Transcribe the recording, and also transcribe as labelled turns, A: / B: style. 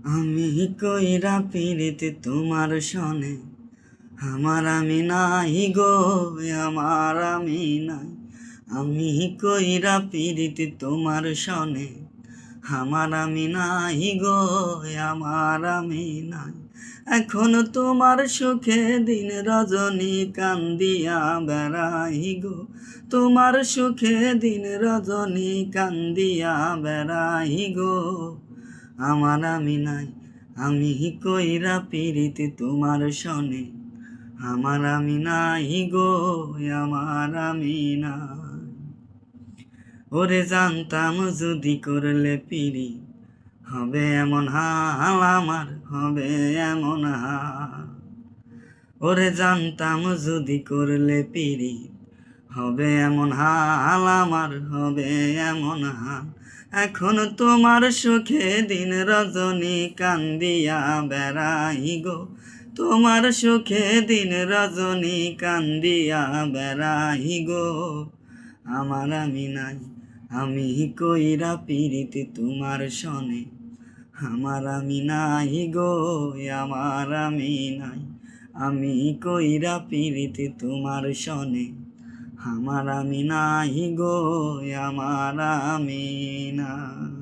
A: আমি কইরা পিরিতি তোমার সনে, আমার আমি নাই গো, আমার আমি নাই। আমি কইরা পিরিতি তোমার সনে, আমার আমি নাই গো, আমার আমি নাই। এখন তোমার সুখে দিন রজনী কান্দিয়া বেড়াই গো, তোমার সুখে দিন রজনী কান্দিয়া বেড়াই গো, আমার আমি নাই। আমি কইরা পিরিতি তোমার সনে, আমার আমি নাই গো, আমার আমি নাই। ওরে জানতাম যদি করলে পিরি, হবে এমন হাল আমার, হবে এমন হাল। ওরে জানতাম যদি করলে পিরি, হবে এমন হাল আমার, হবে এমন হাল। এখন তোমার সুখে দিন রজনী কান্দিয়া বেড়াই গো, তোমার সুখে দিন রজনী কান্দিয়া বেড়াই গো, আমার আমি নাই। আমি কইরা পিরিতি তোমার সনে, আমার আমি নাই গো, আমার আমি নাই। আমি কইরা পিরিতি তোমার সনে, আমার আমি নাই গো, আমার আমি নাই।